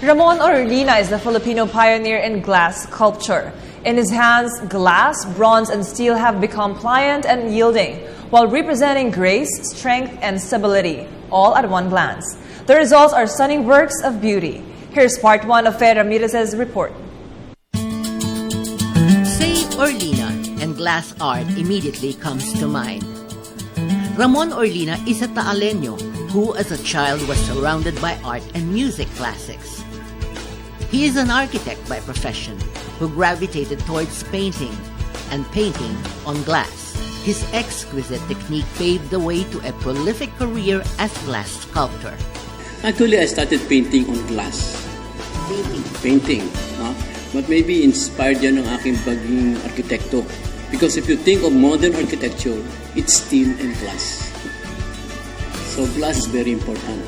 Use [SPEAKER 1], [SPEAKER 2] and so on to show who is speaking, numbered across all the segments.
[SPEAKER 1] Ramon Orlina is the Filipino pioneer in glass sculpture. In his hands, glass, bronze, and steel have become pliant and yielding, while representing grace, strength, and stability, all at one glance. The results are stunning works of beauty. Here's part 1 of Ramirez's report.
[SPEAKER 2] Say Orlina, and glass art immediately comes to mind. Ramon Orlina is a Taaleño who as a child was surrounded by art and music classics. He is an architect by profession who gravitated towards painting and painting on glass. His exquisite technique paved the way to a prolific career as glass sculptor.
[SPEAKER 3] Actually, I started painting on glass. Painting. But maybe inspired yan ng aking baging arkitekto. Because if you think of modern architecture, it's steel and glass. So glass is very important.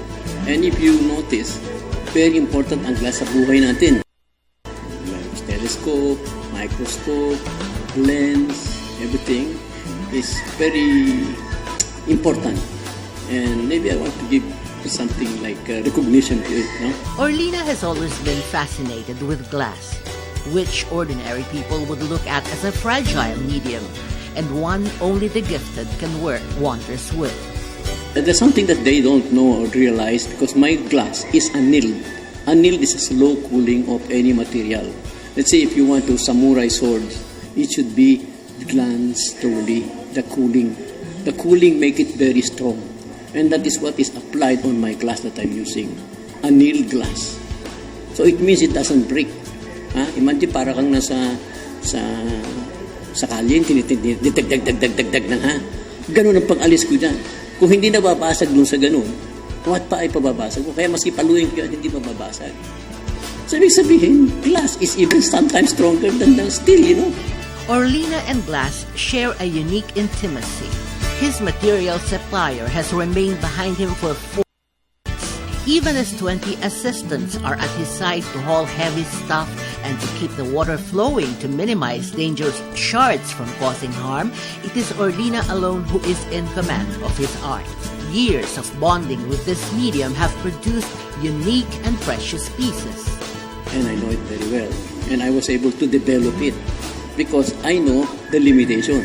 [SPEAKER 3] And if you notice, very important ang glass sa buhay natin. Telescope, microscope, lens, everything is very important. And maybe I want to give something like recognition to it. No?
[SPEAKER 2] Orlina has always been fascinated with glass, which ordinary people would look at as a fragile medium, and one only the gifted can work wonders with.
[SPEAKER 3] There's something that they don't know or realize because my glass is annealed. Annealed is a slow cooling of any material. Let's say if you want to samurai sword, it should be glance slowly, the cooling. The cooling make it very strong. And that is what is applied on my glass that I'm using. Annealed glass. So it means it doesn't break. Imagine para kang nasa sa kalye, tinitagdag na Ganun ang pag-alis ko dyan. Kung hindi nababasag dun sa ganun, what pa ay pababasag mo? Kaya maski paluin ko yan, hindi mababasag. So ibig sabihin, glass is even sometimes stronger than steel, you know?
[SPEAKER 2] Orlina and glass share a unique intimacy. His material supplier has remained behind him for 4 years. Even as 20 assistants are at his side to haul heavy stuff and to keep the water flowing to minimize dangerous shards from causing harm, it is Orlina alone who is in command of his art. Years of bonding with this medium have produced unique and precious pieces.
[SPEAKER 3] And I know it very well. And I was able to develop it because I know the limitation.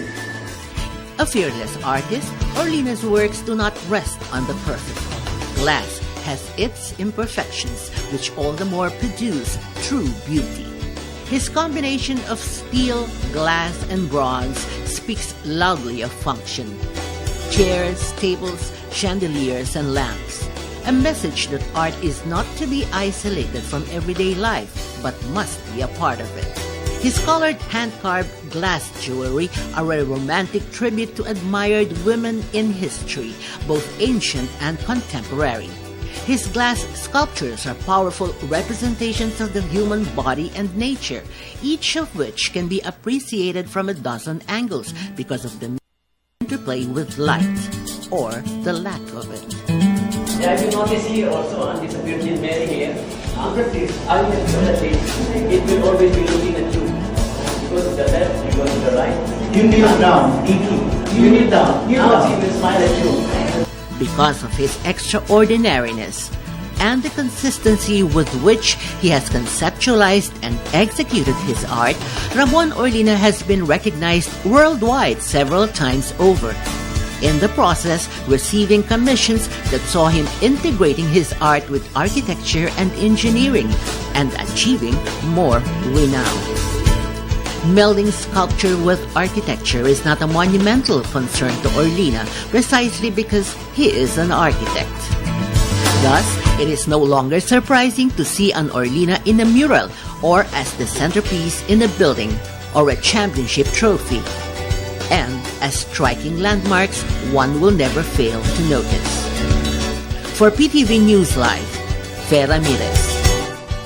[SPEAKER 2] A fearless artist, Orlina's works do not rest on the perfect. Glass has its imperfections, which all the more produce true beauty. His combination of steel, glass, and bronze speaks loudly of function. Chairs, tables, chandeliers, and lamps. A message that art is not to be isolated from everyday life, but must be a part of it. His colored hand-carved glass jewelry are a romantic tribute to admired women in history, both ancient and contemporary. His glass sculptures are powerful representations of the human body and nature, each of which can be appreciated from a dozen angles because of the interplay with light, or the lack of it.
[SPEAKER 4] Yeah, if you notice here also, this Virgin Mary here, this it will always be looking at you. You go to the left, you go to the right. You kneel down, you kneel down. He will smile at you.
[SPEAKER 2] Because of his extraordinariness and the consistency with which he has conceptualized and executed his art, Ramon Orlina has been recognized worldwide several times over. In the process, receiving commissions that saw him integrating his art with architecture and engineering and achieving more renown. Melding sculpture with architecture is not a monumental concern to Orlina precisely because he is an architect. Thus, it is no longer surprising to see an Orlina in a mural or as the centerpiece in a building or a championship trophy. And as striking landmarks, one will never fail to notice. For PTV NewsLife, Ramirez.